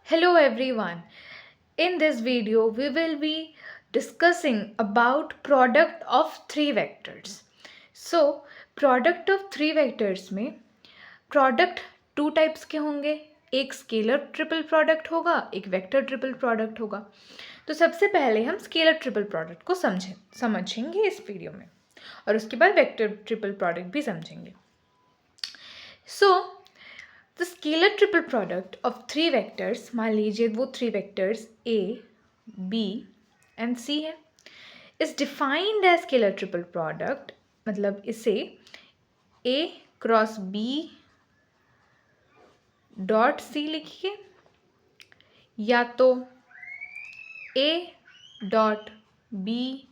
Hello everyone. In this video we will be discussing about product of three vectors. So product of three vectors में product two types के होंगे, एक scalar triple product होगा, एक vector triple product होगा। तो सबसे पहले हम स्केलर ट्रिपल प्रोडक्ट को समझेंगे इस वीडियो में और उसके बाद वेक्टर ट्रिपल प्रोडक्ट भी समझेंगे। So the scalar triple product of three vectors, मान लीजिए वो three vectors A B and C है, is defined as scalar triple product. मतलब इसे A cross B dot C लिखिए या तो A dot B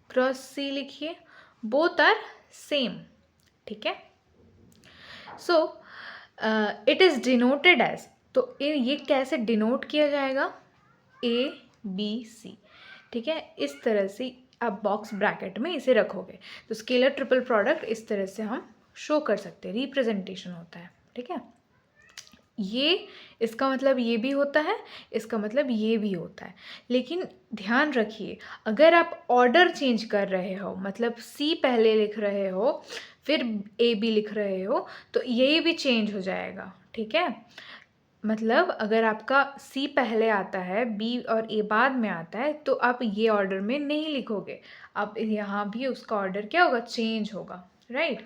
cross C लिखिए, बोथ आर सेम। ठीक है। So it is denoted as, तो ये कैसे डिनोट किया जाएगा? A B C. ठीक है, इस तरह से आप बॉक्स ब्रैकेट में इसे रखोगे तो स्केलर ट्रिपल प्रोडक्ट इस तरह से हम शो कर सकते हैं, रिप्रेजेंटेशन होता है। ठीक है, ये इसका मतलब ये भी होता है, इसका मतलब ये भी होता है। लेकिन ध्यान रखिए, अगर आप ऑर्डर चेंज कर रहे हो, मतलब सी पहले लिख रहे हो फिर ए बी लिख रहे हो, तो ये भी चेंज हो जाएगा। ठीक है, मतलब अगर आपका सी पहले आता है, बी और ए बाद में आता है, तो आप ये ऑर्डर में नहीं लिखोगे, आप यहाँ भी उसका ऑर्डर क्या होगा? चेंज होगा। राइट।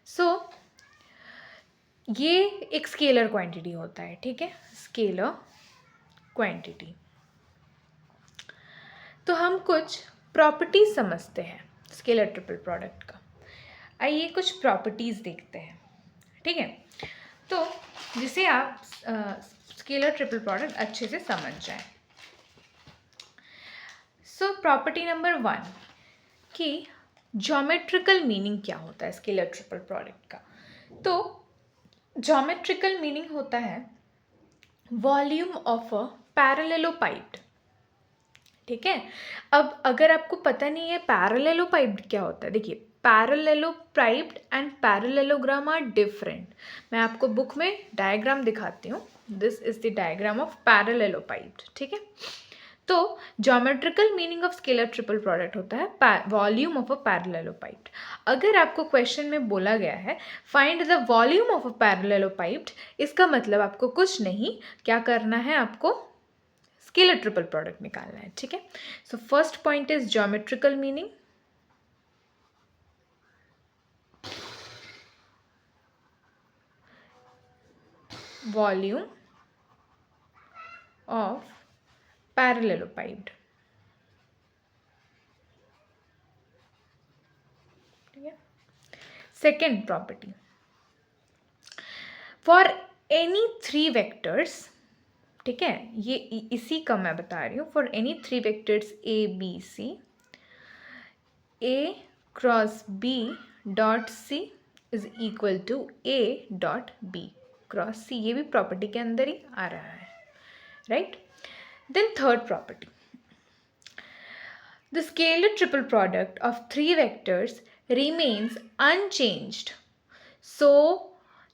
सो ये एक स्केलर क्वांटिटी होता है। ठीक है, स्केलर क्वांटिटी। तो हम कुछ प्रॉपर्टीज समझते हैं स्केलर ट्रिपल प्रोडक्ट का। आइए कुछ प्रॉपर्टीज देखते हैं। ठीक है, तो जिसे आप स्केलर ट्रिपल प्रोडक्ट अच्छे से समझ जाएं। सो प्रॉपर्टी नंबर 1 कि ज्योमेट्रिकल मीनिंग क्या होता है स्केलर ट्रिपल प्रोडक्ट का। तो ज्योमेट्रिकल मीनिंग होता है वॉल्यूम ऑफ अ पैरेलेलोपाइप्ड। ठीक है, अब अगर आपको पता नहीं है पैरेलेलोपाइप्ड क्या होता है, देखिए parallelepiped and parallelogram are different. मैं आपको बुक में डायग्राम दिखाती हूँ। This is the diagram of parallelepiped. ठीक है, तो geometrical meaning of scalar triple product होता है वॉल्यूम ऑफ अ पैरेलेलोपाइप्ड। अगर आपको क्वेश्चन में बोला गया है find the volume of a parallelepiped, इसका मतलब आपको कुछ नहीं, क्या करना है? आपको स्केलर ट्रिपल प्रोडक्ट निकालना है। ठीक है, so first point is geometrical meaning. Volume of parallelepiped. ठीक है, second property, for any three vectors. ठीक है, ये इसी का मैं बता रही हूँ। For any three vectors A B C, A cross B dot C is equal to A dot B cross C. ये भी प्रॉपर्टी के अंदर ही आ रहा है। Right. Then third property, the scalar triple product of three vectors remains unchanged so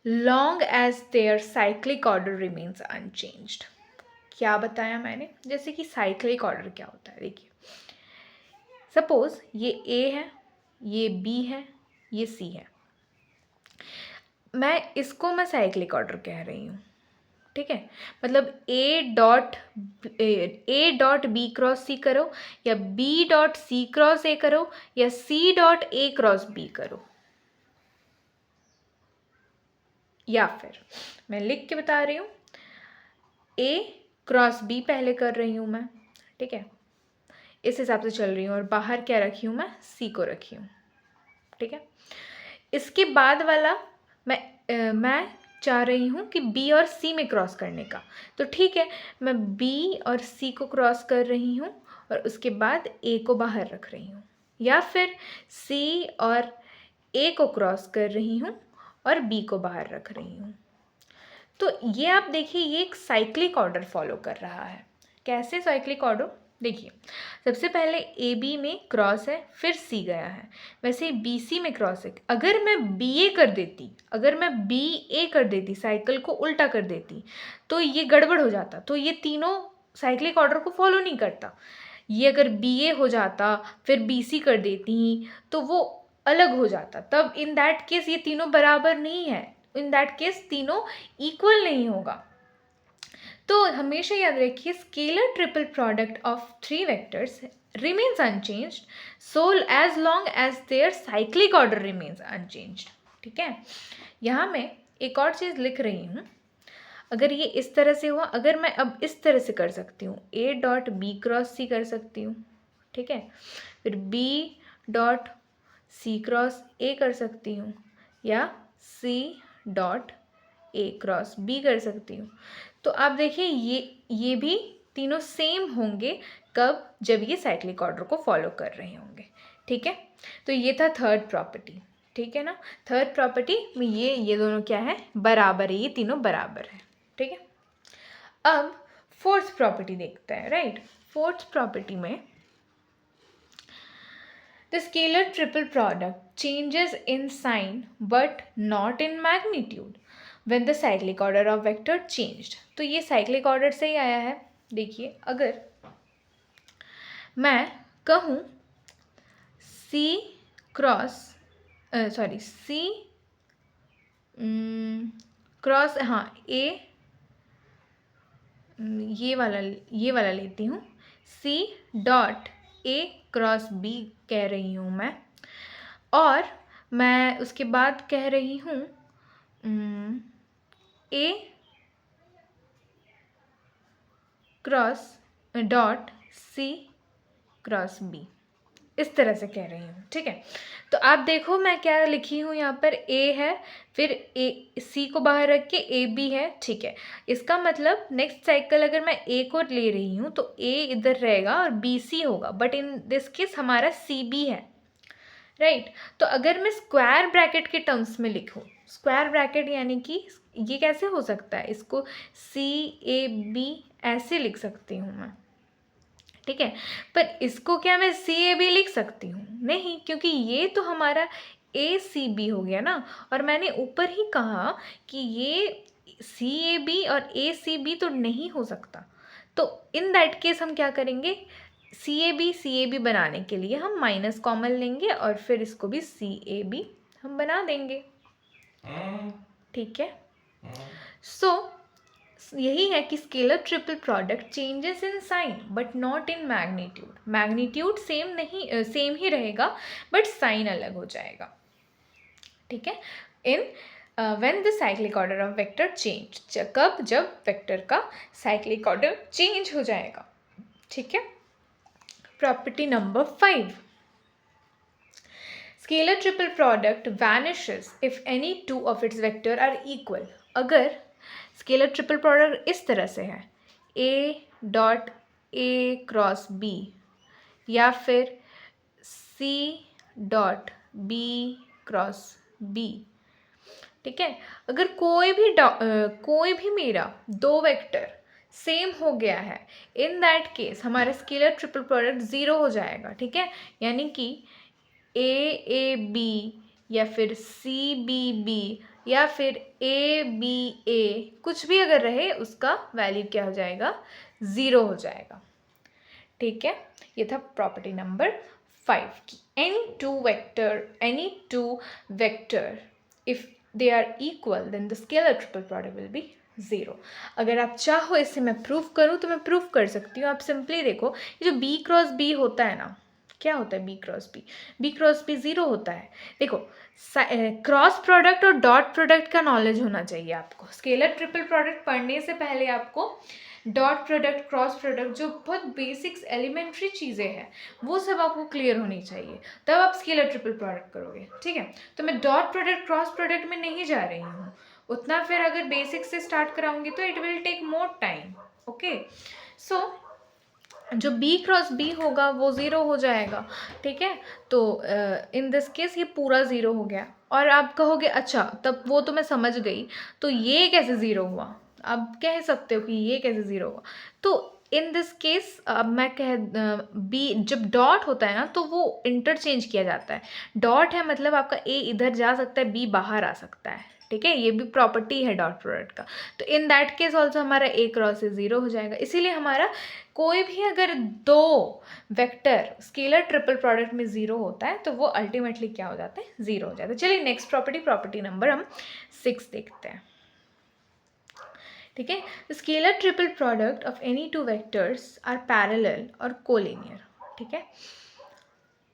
long as their cyclic order remains unchanged। क्या बताया मैंने? जैसे कि साइक्लिक ऑर्डर क्या होता है, देखिए सपोज ये ए है, ये बी है, ये सी है, मैं साइक्लिक ऑर्डर कह रही हूँ। ठीक है, मतलब A dot B cross C करो, या B dot C cross A करो, या C dot A cross B करो, या फिर मैं लिख के बता रही हूँ ए क्रॉस बी पहले कर रही हूँ मैं। ठीक है, इस हिसाब से चल रही हूँ और बाहर क्या रखी हूँ? मैं सी को रखी हूँ। ठीक है, इसके बाद वाला मैं चाह रही हूँ कि बी और सी में क्रॉस करने का, तो ठीक है, मैं बी और सी को क्रॉस कर रही हूँ और उसके बाद ए को बाहर रख रही हूँ, या फिर सी और ए को क्रॉस कर रही हूँ और बी को बाहर रख रही हूँ। तो ये आप देखिए, ये एक साइक्लिक ऑर्डर फॉलो कर रहा है। कैसे साइक्लिक ऑर्डर? देखिए, सबसे पहले ए बी में क्रॉस है, फिर सी गया है, वैसे बी सी में क्रॉस है। अगर मैं बी ए कर देती, साइकिल को उल्टा कर देती, तो ये गड़बड़ हो जाता, तो ये तीनों साइक्लिक ऑर्डर को फॉलो नहीं करता। ये अगर बी ए हो जाता फिर बी सी कर देती तो वो अलग हो जाता, तब इन दैट केस ये तीनों बराबर नहीं है, इन दैट केस तीनों इक्वल नहीं होगा। तो हमेशा याद रखिए, scalar triple product of three vectors remains unchanged so as long as their cyclic order remains unchanged। ठीक है, यहाँ मैं एक और चीज़ लिख रही हूँ। अगर ये इस तरह से हुआ, अगर मैं अब इस तरह से कर सकती हूँ, a dot B cross C कर सकती हूँ, ठीक है, फिर b dot C cross a कर सकती हूँ, या c dot a cross b कर सकती हूँ। तो आप देखिए ये भी तीनों सेम होंगे, कब? जब ये साइक्लिक ऑर्डर को फॉलो कर रहे होंगे। ठीक है, तो ये था थर्ड प्रॉपर्टी। ठीक है ना, थर्ड प्रॉपर्टी में ये दोनों क्या है? बराबर है, ये तीनों बराबर है। ठीक है, अब फोर्थ प्रॉपर्टी देखते हैं। राइट, फोर्थ प्रॉपर्टी में the scalar triple product changes in sign but not in magnitude when the cyclic order of vector changed। तो ये cyclic order से ही आया है। देखिए, अगर मैं कहूँ C cross C cross A, ये वाला लेती हूँ, C dot A cross B कह रही हूँ मैं, और मैं उसके बाद कह रही हूँ A cross dot C cross B, इस तरह से कह रही हूँ। ठीक है, तो आप देखो मैं क्या लिखी हूँ यहाँ पर, A है, फिर C को बाहर रख के AB है। ठीक है, इसका मतलब नेक्स्ट साइकिल अगर मैं A को ले रही हूँ तो A इधर रहेगा और BC होगा, बट इन दिस केस हमारा CB है। राइट, तो अगर मैं स्क्वायर ब्रैकेट के टर्म्स में लिखूँ, स्क्वायर ब्रैकेट यानी कि ये कैसे हो सकता है, इसको CAB ऐसे लिख सकती हूँ मैं। ठीक है, पर इसको क्या मैं CAB लिख सकती हूँ? नहीं, क्योंकि ये तो हमारा ACB हो गया ना, और मैंने ऊपर ही कहा कि ये CAB और ACB तो नहीं हो सकता। तो इन दैट केस हम क्या करेंगे, CAB बनाने के लिए हम माइनस कॉमन लेंगे और फिर इसको भी CAB हम बना देंगे। ठीक है, सो यही है कि scalar triple product changes in sign but not in magnitude. Magnitude same ही रहेगा, बट साइन अलग हो जाएगा। ठीक है, in when the cyclic order of vector change, कब? जब वेक्टर का साइक्लिक ऑर्डर चेंज हो जाएगा। ठीक है, property number 5, scalar triple product vanishes if any two of its vector are equal. अगर स्केलर ट्रिपल प्रोडक्ट इस तरह से है, A dot A cross B, या फिर C dot B cross B। ठीक है, अगर कोई भी मेरा दो वेक्टर सेम हो गया है, इन दैट केस हमारा स्केलर ट्रिपल प्रोडक्ट 0 हो जाएगा। ठीक है, यानी कि AAB या फिर CBB या फिर ABA, कुछ भी अगर रहे उसका वैल्यू क्या हो जाएगा? 0 हो जाएगा। ठीक है, ये था प्रॉपर्टी नंबर 5 की any two vector if they are equal then the scalar triple product will be 0। अगर आप चाहो इसे मैं प्रूफ करूँ तो मैं प्रूफ कर सकती हूँ। आप सिंपली देखो, ये जो B क्रॉस B होता है ना, क्या होता है B क्रॉस B 0 होता है। देखो, क्रॉस प्रोडक्ट और डॉट प्रोडक्ट का नॉलेज होना चाहिए आपको। स्केलर ट्रिपल प्रोडक्ट पढ़ने से पहले आपको डॉट प्रोडक्ट, क्रॉस प्रोडक्ट, जो बहुत बेसिक्स एलिमेंट्री चीज़ें हैं, वो सब आपको क्लियर होनी चाहिए, तब आप स्केलर ट्रिपल प्रोडक्ट करोगे। ठीक है, तो मैं डॉट प्रोडक्ट, क्रॉस प्रोडक्ट में नहीं जा रही हूँ उतना, फिर अगर बेसिक्स से स्टार्ट कराऊंगी तो it will take more time. Okay, so जो B क्रॉस B होगा वो 0 हो जाएगा। ठीक है, तो इन दिस केस ये पूरा 0 हो गया। और आप कहोगे अच्छा, तब वो तो मैं समझ गई, तो ये कैसे 0 हुआ? आप कह सकते हो कि ये कैसे 0 हुआ, तो इन दिस केस अब मैं कह बी जब डॉट होता है ना तो वो इंटरचेंज किया जाता है। डॉट है मतलब आपका ए इधर जा सकता है, बी बाहर आ सकता है, ठीक है, ये भी प्रॉपर्टी है डॉट प्रोडक्ट का। तो इन दैट केस ऑल्सो हमारा ए क्रॉस से 0 हो जाएगा। इसीलिए हमारा कोई भी अगर दो वेक्टर स्केलर ट्रिपल प्रोडक्ट में 0 होता है तो वो अल्टीमेटली क्या हो जाता है, 0 हो जाता है। चलिए नेक्स्ट प्रॉपर्टी नंबर हम 6 देखते हैं, ठीक है। Scalar triple product of any two vectors are parallel और कोलिनियर, ठीक है।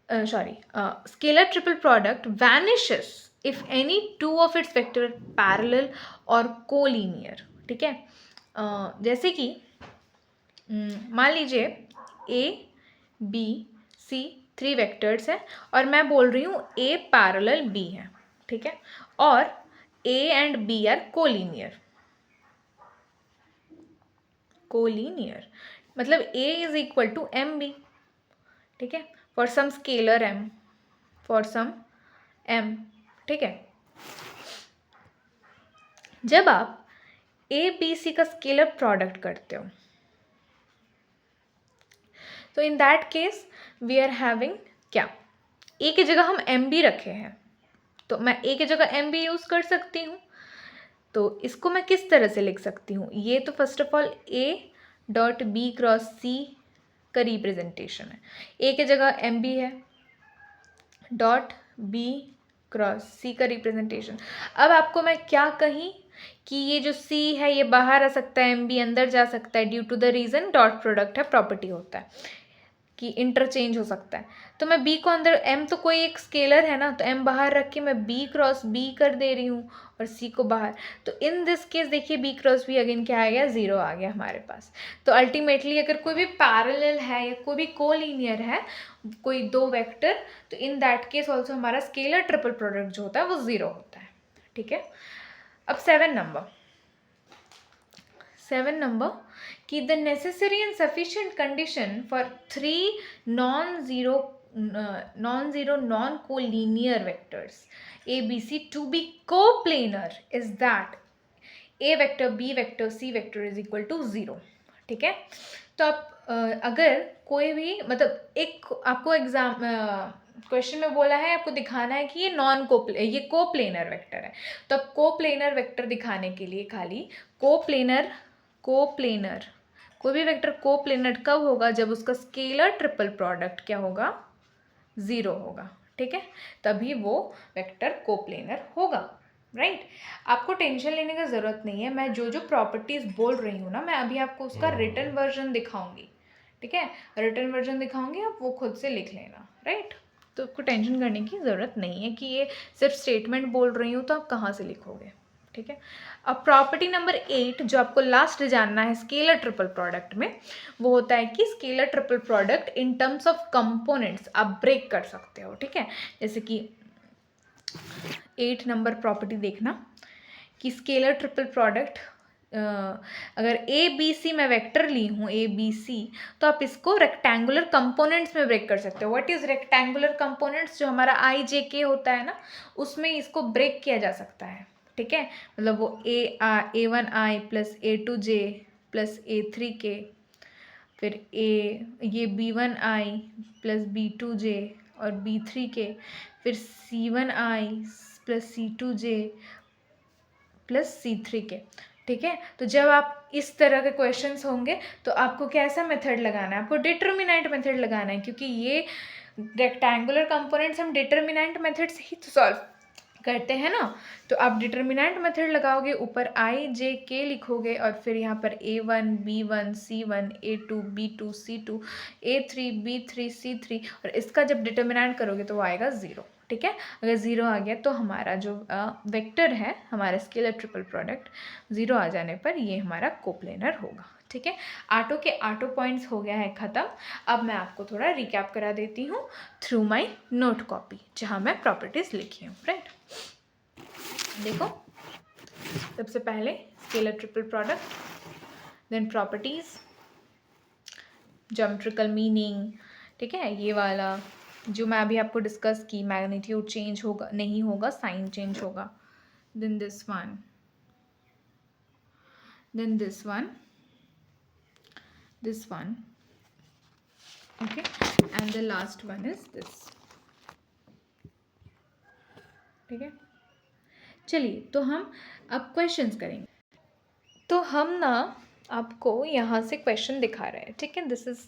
Scalar triple product vanishes if any two of its vector are parallel or collinear, ठीक है। जैसे कि मान लीजिए ए बी सी 3 वेक्टर्स है और मैं बोल रही हूँ ए पैरेलल बी है, ठीक है, और A and B are collinear. Collinear मतलब A is equal to M B, ठीक है, for some scalar M, for some M, ठीक है। जब आप ए बी सी का स्केलर प्रोडक्ट करते हो तो in that case we are having क्या, ए की जगह हम एम बी रखे हैं तो मैं ए की जगह एम बी यूज़ कर सकती हूँ। तो इसको मैं किस तरह से लिख सकती हूँ, ये तो first of all A dot B cross C का रिप्रेजेंटेशन है। ए की जगह एम बी है, डॉट बी क्रॉस सी का रिप्रेजेंटेशन। अब आपको मैं क्या कहीं कि ये जो सी है ये बाहर आ सकता है, एम बी अंदर जा सकता है, due to the reason dot product है, प्रॉपर्टी होता है कि इंटरचेंज हो सकता है। तो मैं बी को अंदर, एम तो कोई एक स्केलर है ना, तो एम बाहर रख के मैं बी क्रॉस बी कर दे रही हूँ और सी को बाहर। तो इन दिस केस देखिए बी क्रॉस बी अगेन क्या आ गया, 0 आ गया हमारे पास। तो अल्टीमेटली अगर कोई भी पैरेलल है या कोई भी कोलिनियर है कोई दो वेक्टर, तो इन दैट केस ऑल्सो हमारा स्केलर ट्रिपल प्रोडक्ट जो होता है वो 0 होता है, ठीक है। अब 7 नंबर कि the necessary and sufficient condition for 3 non-zero non-collinear vectors a b c to be coplanar is that a vector b vector c vector is equal to 0, ठीक है। तो आप अगर कोई भी मतलब एक आपको एग्जाम क्वेश्चन में बोला है, आपको दिखाना है कि ये कोप्लेनर वेक्टर है, तो अब कोप्लेनर वेक्टर दिखाने के लिए खाली कोप्लेनर कोई भी वेक्टर कोप्लेनर कब होगा, जब उसका स्केलर ट्रिपल प्रोडक्ट क्या होगा, 0 होगा, ठीक है, तभी वो वेक्टर कोप्लेनर होगा, राइट। आपको टेंशन लेने का ज़रूरत नहीं है, मैं जो जो प्रॉपर्टीज़ बोल रही हूँ ना, मैं अभी आपको उसका रिटन वर्जन दिखाऊंगी, ठीक है, रिटन वर्जन दिखाऊंगी, आप वो खुद से लिख लेना, राइट। तो आपको टेंशन करने की ज़रूरत नहीं है कि ये सिर्फ स्टेटमेंट बोल रही हूँ तो आप कहाँ से लिखोगे, ठीक है। अब प्रॉपर्टी नंबर 8 जो आपको लास्ट जानना है स्केलर ट्रिपल प्रोडक्ट में, वो होता है कि scalar triple product in terms of components आप ब्रेक कर सकते हो, ठीक है। जैसे कि 8 नंबर प्रॉपर्टी देखना कि स्केलर ट्रिपल प्रोडक्ट अगर ए बी सी मैं वेक्टर ली हूँ ए बी सी, तो आप इसको रेक्टेंगुलर कंपोनेंट्स में ब्रेक कर सकते हो। व्हाट इज़ रेक्टेंगुलर कंपोनेंट्स, जो हमारा आई जे के होता है ना, उसमें इसको ब्रेक किया जा सकता है, ठीक है। मतलब वो A one I plus A two J plus A three K, फिर ये B one I plus B two J और बी थ्री के, फिर C one I plus C two J plus C three K, ठीक है। तो जब आप इस तरह के क्वेश्चंस होंगे तो आपको कैसा मेथड लगाना है, आपको डिटर्मिनेंट मेथड लगाना है, क्योंकि ये रेक्टेंगुलर कंपोनेंट्स हम डिटर्मिनेंट मेथड से ही तो सॉल्व करते हैं ना। तो आप डिटर्मिनेंट मेथड लगाओगे, ऊपर आई जे के लिखोगे और फिर यहाँ पर A one B one C one A two B two C two A three B three C three, और इसका जब डिटर्मिनेंट करोगे तो वो आएगा 0, ठीक है। अगर 0 आ गया तो हमारा जो वेक्टर है हमारा स्केलर ट्रिपल प्रोडक्ट 0 आ जाने पर ये हमारा कोप्लेनर होगा, ठीक है। आटो के आटो पॉइंट्स हो गया है ख़त्म। अब मैं आपको थोड़ा रिकैप करा देती हूँ थ्रू माय नोट कॉपी जहाँ मैं प्रॉपर्टीज़ लिखी हूँ, राइट। देखो सबसे पहले scalar triple product, then properties, geometrical meaning, ठीक है, ये वाला जो मैं अभी आपको डिस्कस की, मैग्नीट्यूड चेंज होगा नहीं होगा, साइन चेंज होगा, then this one, this one, okay, and the last one is this. ठीक है, चलिए तो हम अब क्वेश्चंस करेंगे. तो हम ना आपको यहाँ से क्वेश्चन दिखा रहे हैं, ठीक है. This is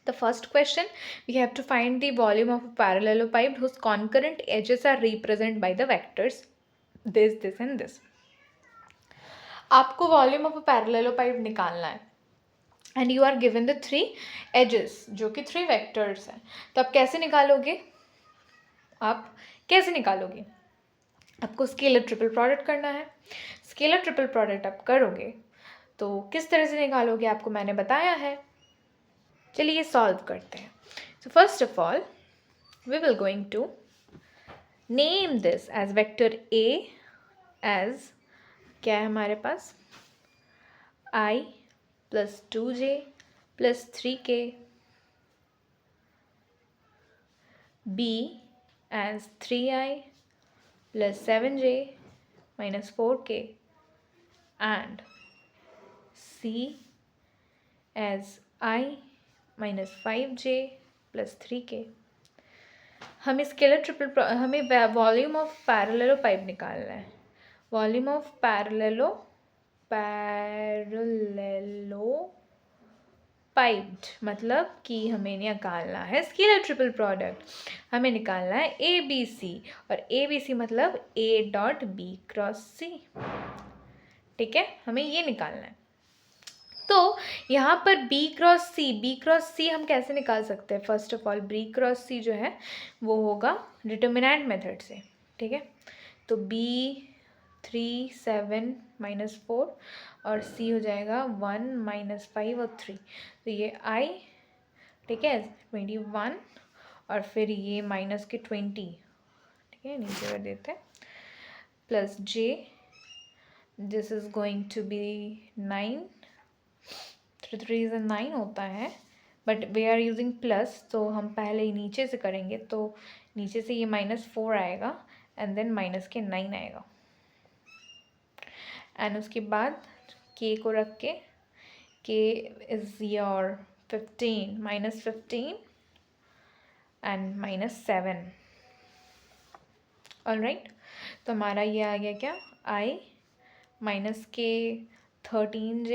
the first question. We have to find the volume of a parallelopipe whose concurrent edges are represented by the vectors this and this. आपको वॉल्यूम ऑफ अ पैरेललोपाइप निकालना है and you are given the 3 edges जो कि 3 vectors हैं. तो आप कैसे निकालोगे? आपको स्केलर ट्रिपल प्रोडक्ट करना है. स्केलर ट्रिपल प्रोडक्ट आप करोगे तो किस तरह से निकालोगे आपको मैंने बताया है. चलिए सॉल्व करते हैं. So first of all we will going to name this as vector A as क्या है हमारे पास i plus 2j plus 3k, b as 3i plus 7j minus 4k, and c as i minus 5j plus 3k. हमें scalar triple हमें volume of पैरेललोपाइप निकालना है. Volume of parallelepiped मतलब कि हमें निकालना है स्केलर ट्रिपल प्रोडक्ट. हमें निकालना है ए बी सी, और ए बी सी मतलब ए डॉट बी क्रॉस सी. ठीक है, हमें ये निकालना है. तो यहाँ पर b क्रॉस सी हम कैसे निकाल सकते हैं? First of all b cross C जो है वो होगा डिटर्मिनेंट मेथड से. ठीक है, तो b 3 7 माइनस 4 और c हो जाएगा 1 माइनस 5 और 3. तो ये i, ठीक है, 21 और फिर ये माइनस के 20. ठीक है, नीचे कर देते हैं, plus j, this is going to be 9. 3 is 9 होता है, but we are using plus, तो हम पहले ही नीचे से करेंगे. तो नीचे से ये -4 आएगा एंड देन माइनस के 9 आएगा. एंड उसके बाद k को रख के k is your 15 -15 and -7. Alright, तो हमारा ये आ गया क्या, i माइनस के 13j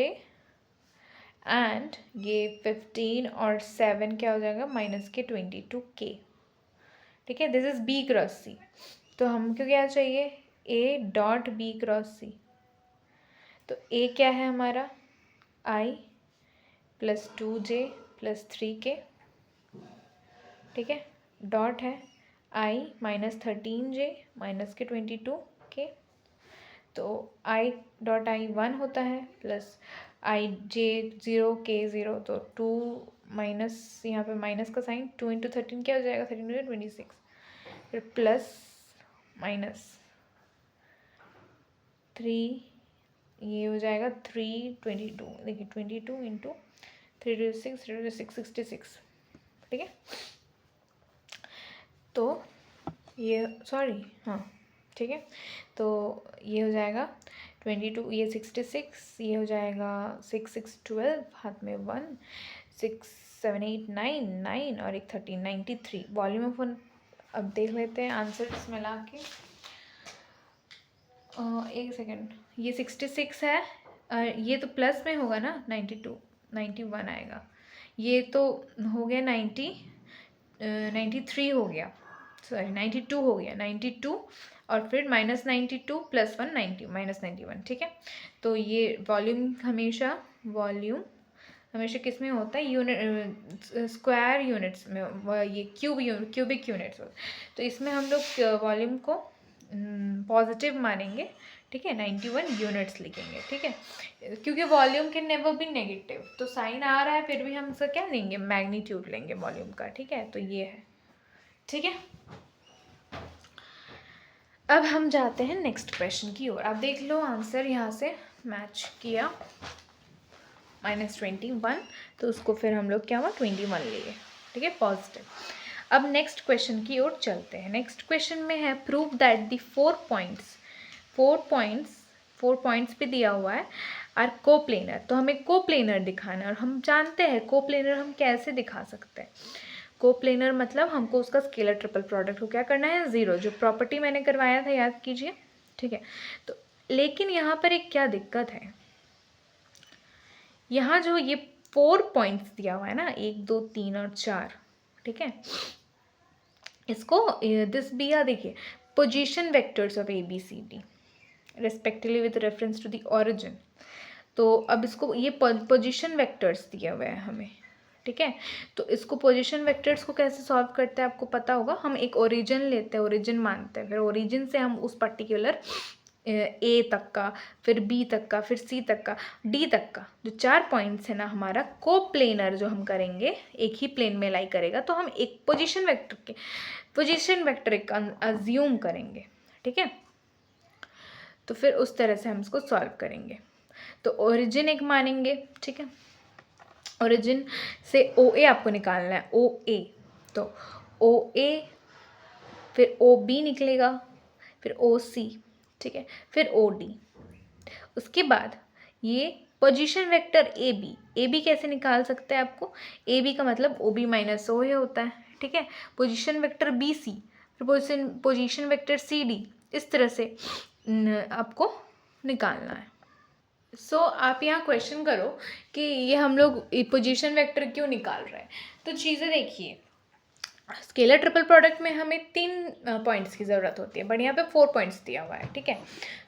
एंड ये 15 और 7 क्या हो जाएगा, माइनस के 22k. ठीक है, दिस इज b क्रॉस सी. तो हमको क्या चाहिए, a डॉट b क्रॉस सी. तो a क्या है हमारा, i plus 2j plus 3k. ठीक है, डॉट है i माइनस 13j माइनस के 22k. तो i डॉट i 1 होता है, प्लस i j 0 k 0, तो 2 माइनस, यहाँ पे माइनस का साइन, 2 इंटू 13 क्या हो जाएगा, 13 26. फिर प्लस माइनस 3, ये हो जाएगा 322. देखिए 22 इंटू 326 66. ठीक है, तो ये सॉरी हाँ ठीक है, तो ये हो जाएगा 22, ये 66, ये हो जाएगा 6 6 12, हाथ में 1, 6 7 8 9 9 और एक 13 93. वॉल्यूम ऑफ वन अब देख लेते हैं आंसर्स मिला के. एक सेकेंड, ये 66 है, ये तो प्लस में होगा ना, 92 91 आएगा. ये तो हो गया 93 हो गया, सॉरी 92 हो गया, 92 और फिर -92 प्लस 1 90 -91. ठीक है, तो ये वॉल्यूम हमेशा किस में होता है, यूनिट स्क्वायर यूनिट्स में, ये क्यूबिक यूनिट्स होता है. तो इसमें हम लोग वॉल्यूम को पॉजिटिव मानेंगे. ठीक है, 91 यूनिट्स लिखेंगे. ठीक है, क्योंकि volume can never be negative, तो साइन आ रहा है फिर भी हम इसका क्या लेंगे, मैग्नीट्यूड लेंगे वॉल्यूम का. ठीक है, तो ये है. ठीक है, अब हम जाते हैं नेक्स्ट क्वेश्चन की ओर. आप देख लो आंसर यहाँ से मैच किया, -21, तो उसको फिर हम लोग क्या हुआ 21 लिए. ठीक है, पॉजिटिव. अब नेक्स्ट क्वेश्चन की ओर चलते हैं. नेक्स्ट क्वेश्चन में है प्रूव दैट द 4 पॉइंट्स पे दिया हुआ है आर कोप्लेनर। तो हमें कोप्लेनर दिखाना है और हम जानते हैं कोप्लेनर हम कैसे दिखा सकते हैं। कोप्लेनर मतलब हमको उसका स्केलर ट्रिपल प्रोडक्ट को क्या करना है, 0, जो प्रॉपर्टी मैंने करवाया था याद कीजिए, ठीक है। तो लेकिन यहाँ पर एक क्या दिक्कत है, यहाँ जो ये 4 पॉइंट्स दिया हुआ है ना, 1 2 3 और 4, ठीक है, इसको दिस बी या देखिए position vectors of A B C D respectively with reference to the origin. तो अब इसको ये पोजीशन वेक्टर्स दिया हुआ है हमें, ठीक है। तो इसको पोजीशन वेक्टर्स को कैसे सॉल्व करते हैं आपको पता होगा। हम एक ओरिजिन लेते हैं, ओरिजिन मानते हैं, फिर ओरिजिन से हम उस पर्टिकुलर ए तक का, फिर बी तक का, फिर सी तक का, डी तक का जो 4 पॉइंट्स है ना हमारा कोप्लेनर जो हम करेंगे, एक ही प्लेन में लाई करेगा, तो हम एक पोजीशन वेक्टर एक अज्यूम करेंगे, ठीक है। तो फिर उस तरह से हम इसको सॉल्व करेंगे। तो ओरिजिन एक मानेंगे, ठीक है, ओरिजिन से ओ ए आपको निकालना है, ओ ए, तो ओ ए, फिर ओ बी निकलेगा, फिर ओ सी, ठीक है, फिर ओ डी। उसके बाद ये पोजीशन वेक्टर ए बी कैसे निकाल सकते हैं आपको, ए बी का मतलब ओ बी माइनस ओ ए होता है, ठीक है। पोजीशन वेक्टर बी सी, फिर पोजीशन वेक्टर सी डी, इस तरह से आपको निकालना है। सो आप यहाँ क्वेश्चन करो कि ये हम लोग पोजीशन वेक्टर क्यों निकाल रहे हैं। तो चीज़ें देखिए, स्केलर ट्रिपल प्रोडक्ट में हमें 3 पॉइंट्स की ज़रूरत होती है, बट यहाँ पे 4 पॉइंट्स दिया हुआ है, ठीक है।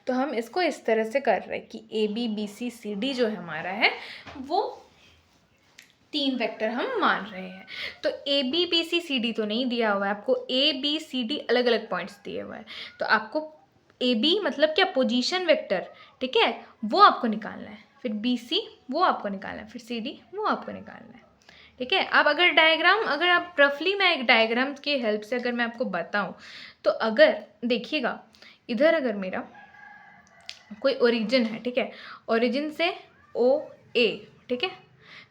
तो हम इसको इस तरह से कर रहे हैं कि A B B C C D जो हमारा है वो 3 वेक्टर हम मान रहे हैं। तो A B B C C D तो नहीं दिया हुआ है आपको, ए बी सी डी अलग अलग पॉइंट्स दिए हुए हैं। तो आपको ए बी मतलब क्या, पोजीशन वेक्टर, ठीक है, वो आपको निकालना है, फिर बी सी वो आपको निकालना है, फिर सी डी वो आपको निकालना है, ठीक है। अब अगर आप रफली मैं एक डायग्राम की हेल्प से अगर मैं आपको बताऊं, तो अगर देखिएगा इधर अगर मेरा कोई ओरिजिन है, ठीक है, ओरिजिन से ओ ए, ठीक है,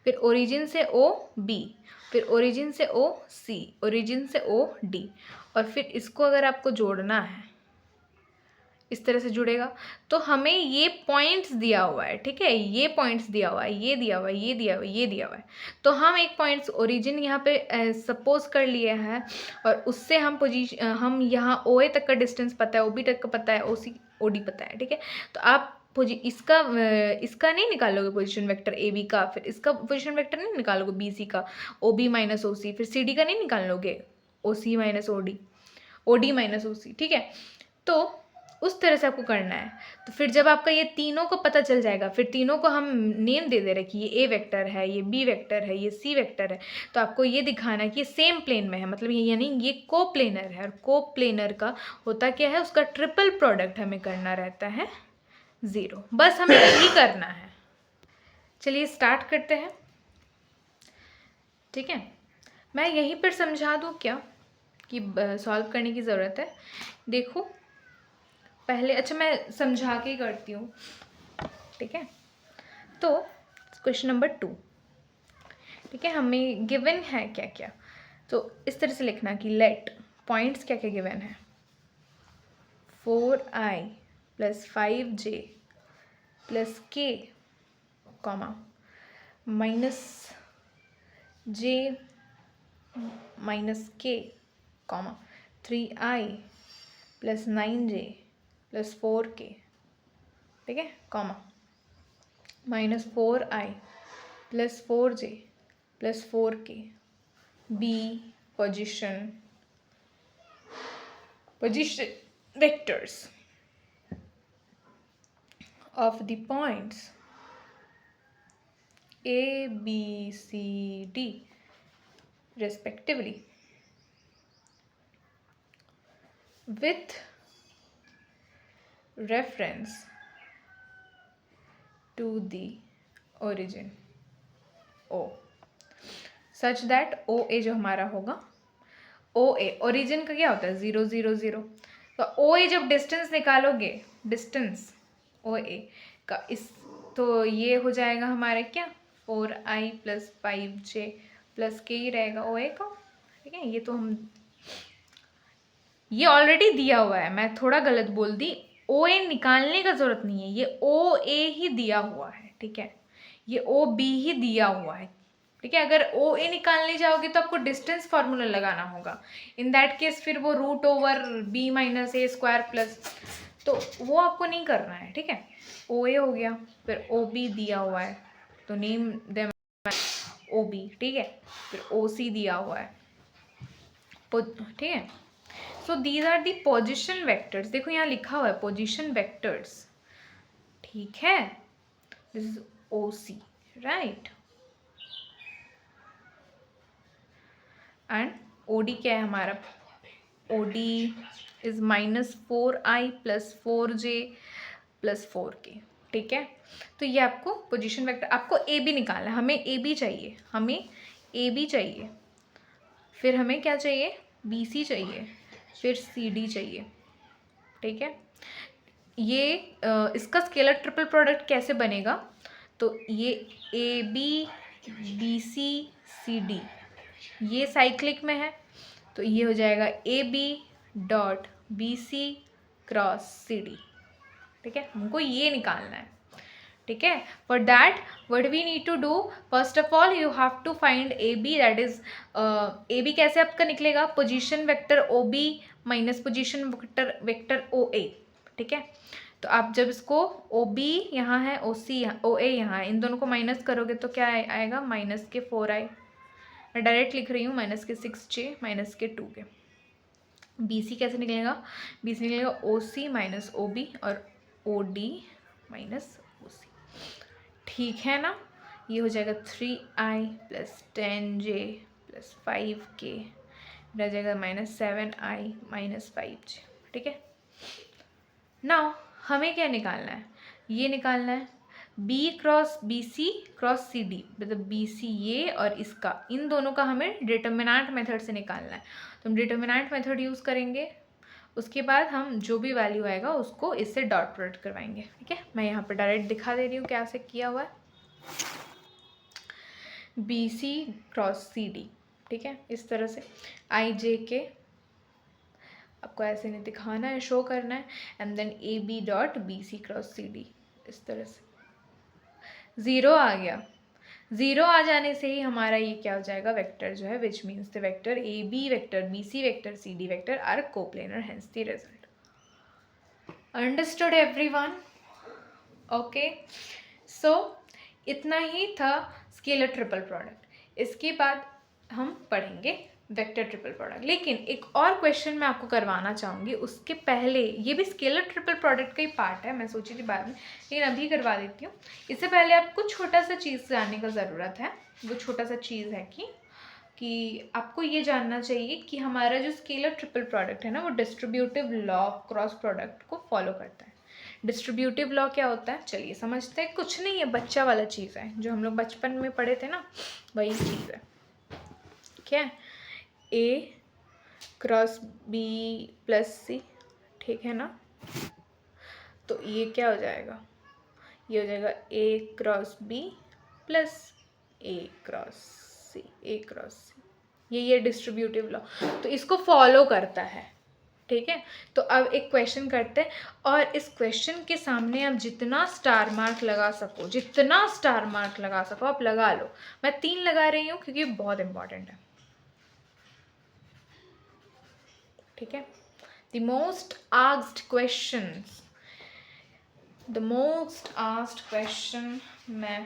फिर ओरिजिन से ओ बी, फिर ओरिजिन से ओ सी, ओरिजिन से ओ डी, और फिर इसको अगर आपको जोड़ना है इस तरह से जुड़ेगा, तो हमें ये पॉइंट्स दिया हुआ है, ठीक है, ये पॉइंट्स दिया हुआ है, ये दिया हुआ है, ये दिया हुआ है, ये दिया हुआ है। तो हम एक पॉइंट्स ओरिजिन यहाँ पे सपोज कर लिए हैं, और उससे हम यहाँ ओ ए तक का डिस्टेंस पता है, ओ बी तक का पता है, ओ सी ओ डी पता है, ठीक है। तो आप इसका नहीं निकालोगे पोजीशन वेक्टर ए बी का, फिर इसका पोजीशन वेक्टर नहीं निकालोगे बी सी का, ओ बी माइनस ओ सी, फिर सी डी का नहीं निकालोगे ओ सी minus O D minus O सी, ठीक है। तो उस तरह से आपको करना है। तो फिर जब आपका ये तीनों को पता चल जाएगा, फिर तीनों को हम नेम दे रहे कि ये ए वेक्टर है, ये बी वेक्टर है, ये सी वेक्टर है, तो आपको ये दिखाना है कि ये सेम प्लेन में है, मतलब ये यानी ये कोप्लेनर है। और कोप्लेनर का होता क्या है, उसका ट्रिपल प्रोडक्ट हमें करना रहता है 0, बस हमें यही करना है। चलिए स्टार्ट करते हैं, ठीक है। मैं यहीं पर समझा दूँ क्या कि सॉल्व करने की ज़रूरत है। देखो पहले, अच्छा मैं समझा के ही करती हूँ, ठीक है। तो क्वेश्चन नंबर 2, ठीक है, हमें गिवन है क्या क्या, तो इस तरह से लिखना कि लेट पॉइंट्स क्या क्या गिवन है, 4i + 5j + k, -j - k, 3i + 9j + 4k, ठीक है, -4i + 4j + 4k, b position vectors of the points a b c d respectively with reference to the origin O, such that ओ ए जो हमारा होगा, ओ ए origin का क्या होता है 0 0 0, तो ओ ए जब डिस्टेंस निकालोगे, डिस्टेंस ओ ए का इस, तो ये हो जाएगा हमारा क्या 4i + 5j + k ही रहेगा ओ ए का, ठीक है। ये तो हम ये ऑलरेडी दिया हुआ है, मैं थोड़ा गलत बोल दी, ओ ए निकालने का ज़रूरत नहीं है, ये ओ ए ही दिया हुआ है, ठीक है, ये ओ बी ही दिया हुआ है, ठीक है। अगर ओ ए निकालने जाओगे तो आपको डिस्टेंस फार्मूला लगाना होगा, इन दैट केस फिर वो रूट ओवर बी माइनस ए स्क्वायर प्लस, तो वो आपको नहीं करना है, ठीक है। ओ ए हो गया, फिर ओ बी दिया हुआ है तो नेम देम ओ बी, ठीक है, फिर ओ सी दिया हुआ है, ठीक है। So these are the position vectors, देखो यहाँ लिखा हुआ है पोजिशन वेक्टर्स, ठीक है, this is O C, right. And O D क्या है हमारा, O D is -4i + 4j + 4k, ठीक है। तो ये आपको पोजीशन वेक्टर, आपको ए बी निकालना है, हमें ए बी चाहिए, हमें ए बी चाहिए, फिर हमें क्या चाहिए, बी सी चाहिए, फिर सी डी चाहिए, ठीक है। ये इसका स्केलर ट्रिपल प्रोडक्ट कैसे बनेगा, तो ये A B B C C D ये साइक्लिक में है, तो ये हो जाएगा A B dot B C cross C D, ठीक है। हमको ये निकालना है, ठीक है। For that what we need to do, first of all you have to find A B, that is A B कैसे आपका निकलेगा, position vector O B minus position vector O A, ठीक है। तो आप जब इसको ओ बी यहाँ है, ओ सी ओ ए यहाँ है, इन दोनों को माइनस करोगे तो क्या आएगा, -4i, मैं डायरेक्ट लिख रही हूँ, -6j -2k। बी सी कैसे निकलेगा, बी सी निकलेगा ओ सी माइनस ओ बी और ओ डी माइनस ओ सी, ठीक है ना। ये हो जाएगा 3i + 10j + 5k, रह जाएगा -7i - 5j, ठीक है। नाउ हमें क्या निकालना है, ये निकालना है b cross B C cross C D, मतलब बी सी ये और इसका, इन दोनों का हमें डिटर्मिनेंट मेथड से निकालना है, तो हम डिटर्मिनेंट मेथड यूज़ करेंगे, उसके बाद हम जो भी वैल्यू आएगा उसको इससे डॉट प्रोडक्ट करवाएंगे, ठीक है। मैं यहाँ पर डायरेक्ट दिखा दे रही हूँ कैसे किया हुआ है, B C cross C D, ठीक है, इस तरह से आई जे के आपको ऐसे नहीं दिखाना है, शो करना है, and then A B dot B C cross C D, इस तरह से 0 आ गया, 0 आ जाने से ही हमारा ये क्या हो जाएगा, वेक्टर जो है, which means the vector A B vector B C vector C D vector are coplanar, hence the result. Understood everyone, okay. So इतना ही था स्केलर ट्रिपल प्रोडक्ट, इसके बाद हम पढ़ेंगे वेक्टर ट्रिपल प्रोडक्ट, लेकिन एक और क्वेश्चन मैं आपको करवाना चाहूँगी उसके पहले, ये भी स्केलर ट्रिपल प्रोडक्ट का ही पार्ट है, मैं सोची थी बाद में, लेकिन अभी करवा देती हूँ। इससे पहले आपको छोटा सा चीज़ जानने का ज़रूरत है, वो छोटा सा चीज़ है कि आपको ये जानना चाहिए कि हमारा जो स्केलर ट्रिपल प्रोडक्ट है ना, वो डिस्ट्रीब्यूटिव लॉ क्रॉस प्रोडक्ट को फॉलो करता है। डिस्ट्रीब्यूटिव लॉ क्या होता है, चलिए समझते हैं। कुछ नहीं है, बच्चा वाला चीज़ है, जो हम लोग बचपन में पढ़े थे ना, वही चीज़ है, क्या है, ए क्रॉस बी प्लस सी, ठीक है ना। तो ये क्या हो जाएगा, ये हो जाएगा ए cross B plus A cross C, A cross C, ये डिस्ट्रीब्यूटिव लॉ, तो इसको फॉलो करता है, ठीक है। तो अब एक क्वेश्चन करते हैं, और इस क्वेश्चन के सामने आप जितना स्टार मार्क लगा सको, जितना स्टार मार्क लगा सको आप लगा लो। मैं 3 लगा रही हूँ क्योंकि बहुत इंपॉर्टेंट है, ठीक है। The most asked questions, the most asked question मैं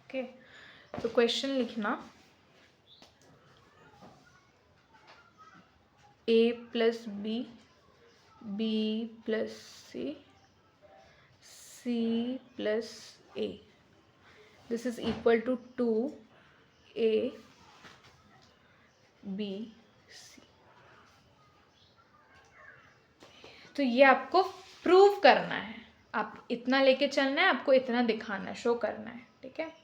ओके, तो क्वेश्चन लिखना, a plus B B plus C C plus A, this is equal to 2a B C. तो ये आपको प्रूव करना है, आप इतना लेके चलना है, आपको इतना दिखाना है, शो करना है, ठीक है।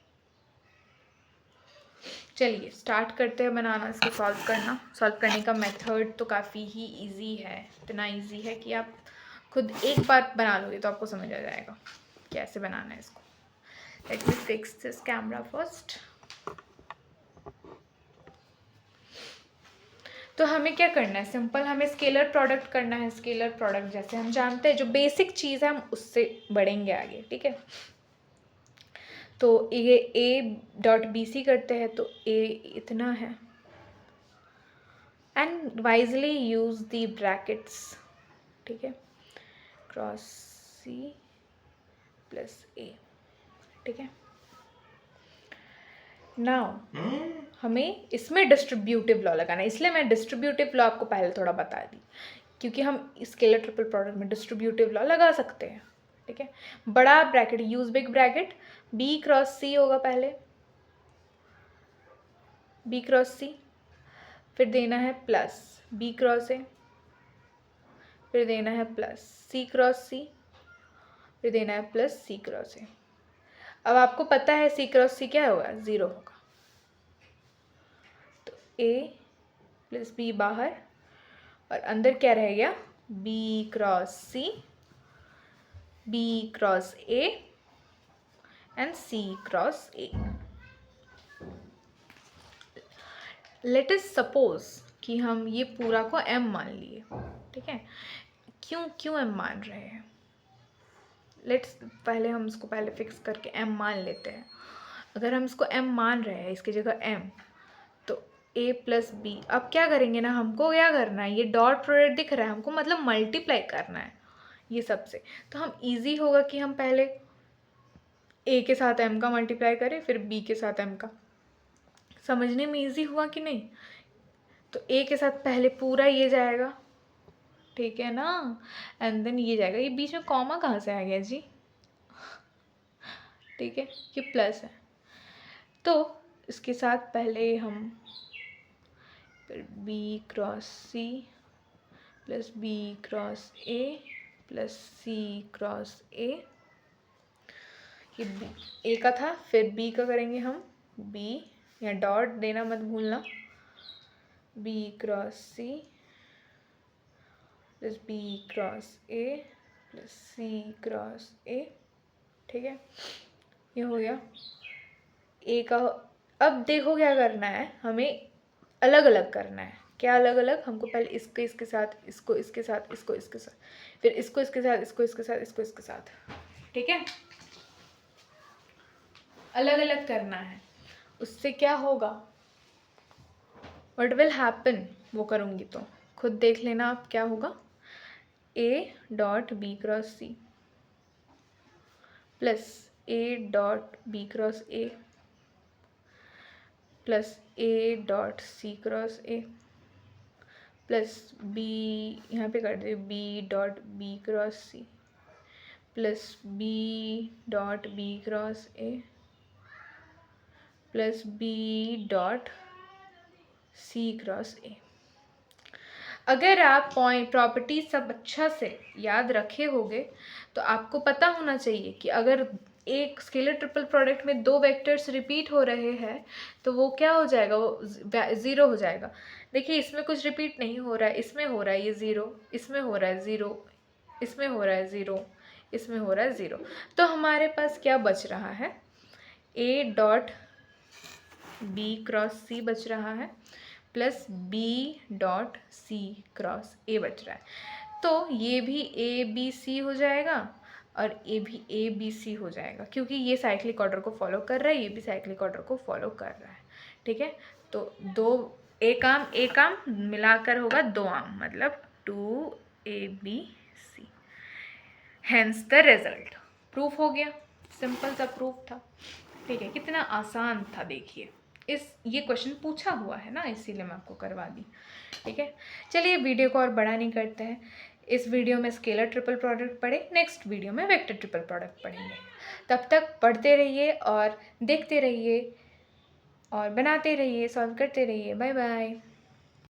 चलिए स्टार्ट करते हैं बनाना, इसको सॉल्व करना। सॉल्व करने का मेथड तो काफ़ी ही इजी है, इतना इजी है कि आप खुद एक बार बना लोगे तो आपको समझ आ जाएगा। कैसे बनाना है इसको। Let me fix this camera first. तो हमें क्या करना है, सिंपल हमें स्केलर प्रोडक्ट करना है। स्केलर प्रोडक्ट जैसे हम जानते हैं, जो बेसिक चीज़ है हम उससे बढ़ेंगे आगे, ठीक है। तो ये ए डॉट बी सी करते हैं, तो ए इतना है, and wisely use the brackets, ठीक है, क्रॉस सी प्लस ए, ठीक है। नाउ हमें इसमें डिस्ट्रीब्यूटिव लॉ लगाना है, इसलिए मैं डिस्ट्रीब्यूटिव लॉ आपको पहले थोड़ा बता दी, क्योंकि हम स्केलर ट्रिपल प्रोडक्ट में डिस्ट्रीब्यूटिव लॉ लगा सकते हैं, ठीक है। बड़ा bracket, use big bracket, B cross C होगा पहले, बी क्रॉस सी, फिर देना है प्लस बी क्रॉस ए, फिर देना है प्लस सी क्रॉस सी, फिर देना है प्लस सी क्रॉस ए। अब आपको पता है सी क्रॉस सी क्या होगा, 0 होगा। तो ए प्लस बी बाहर, और अंदर क्या रह गया, B cross C, B cross A and C cross A. Let us suppose कि हम ये पूरा को m मान लिए, ठीक है। क्यों m मान रहे हैं, लेट्स पहले हम इसको पहले फिक्स करके m मान लेते हैं। अगर हम इसको m मान रहे हैं, इसकी जगह m, तो a प्लस बी, अब क्या करेंगे ना, हमको क्या करना है, ये डॉट प्रोडक्ट दिख रहा है हमको, मतलब मल्टीप्लाई करना है ये सबसे। तो हम इजी होगा कि हम पहले a के साथ m का मल्टीप्लाई करें, फिर b के साथ m का। समझने में इजी हुआ कि नहीं। तो a के साथ पहले पूरा ये जाएगा, ठीक है ना, एंड देन ये जाएगा। ये बीच में कॉमा कहाँ से आ गया जी, ठीक है, ये प्लस है। तो इसके साथ पहले हम फिर b cross c plus b cross a plus c cross a, ये a का था, फिर b का करेंगे हम, b या डॉट देना मत भूलना, b cross c plus b cross a plus c cross a, ठीक है, ये हो गया a का। अब देखो क्या करना है, हमें अलग अलग करना है। क्या अलग अलग, हमको पहले इसको इसके साथ, इसको इसके साथ, इसको इसके साथ, फिर इसको इसके साथ, इसको इसके साथ, इसको इसके साथ, ठीक है, अलग अलग करना है। उससे क्या होगा, व्हाट विल हैपन, वो करूँगी तो खुद देख लेना आप क्या होगा। a dot B cross C plus a dot B cross a plus a dot C cross a plus b, यहाँ पे कर दे, b dot B cross C plus b dot B cross a plus b dot C cross a। अगर आप point property सब अच्छा से याद रखे होगे, तो आपको पता होना चाहिए कि अगर एक स्केलर ट्रिपल प्रोडक्ट में 2 वेक्टर्स रिपीट हो रहे हैं, तो वो क्या हो जाएगा, वो 0 हो जाएगा। देखिए इसमें कुछ रिपीट नहीं हो रहा है, इसमें हो रहा है ये 0, इसमें हो रहा है 0, इसमें हो रहा है 0, इसमें हो रहा है 0। तो हमारे पास क्या बच रहा है, a dot B cross C बच रहा है plus b dot C cross a बच रहा है। तो ये भी ए बी सी हो जाएगा और ये भी ए बी सी हो जाएगा, क्योंकि ये साइक्लिक ऑर्डर को फॉलो कर रहा है, ये भी साइक्लिक ऑर्डर को फॉलो कर रहा है, ठीक है। तो एक आम मिलाकर होगा 2 आम, मतलब 2abc, hence the result. Proof हो गया, सिंपल सा प्रूफ था, ठीक है। कितना आसान था देखिए, ये क्वेश्चन पूछा हुआ है ना, इसीलिए मैं आपको करवा दी, ठीक है। चलिए वीडियो को और बड़ा नहीं करते हैं। इस वीडियो में स्केलर ट्रिपल प्रोडक्ट पढ़े, नेक्स्ट वीडियो में वेक्टर ट्रिपल प्रोडक्ट पढ़ेंगे। तब तक पढ़ते रहिए और देखते रहिए और बनाते रहिए, सॉल्व करते रहिए। Bye bye.